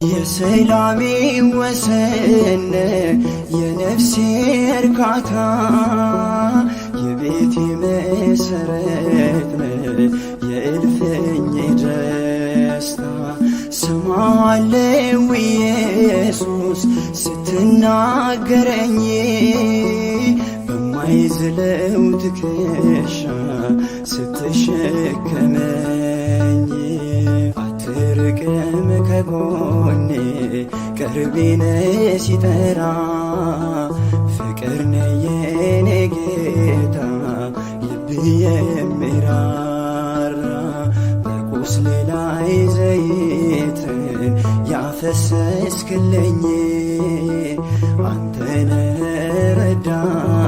የሰላሜ ወሰን የነፍሴ እርካታ የቤቴ መሰረት የእልፍኜ ደስታ ሰማዋለው ኢየሱስ ስትናገረኝ በማይዝለው ትከሻ ስትሸከመኝ አትርቅም ከጎኔ ቅርቤ ነህ ሲጠራ ፍቅር ነህ የኔ ጌታ ልብ የሚራራ በቁስሌ ላይ ዘይትን ያፈሰስክልኝ አንተ ነህ ረዳቴ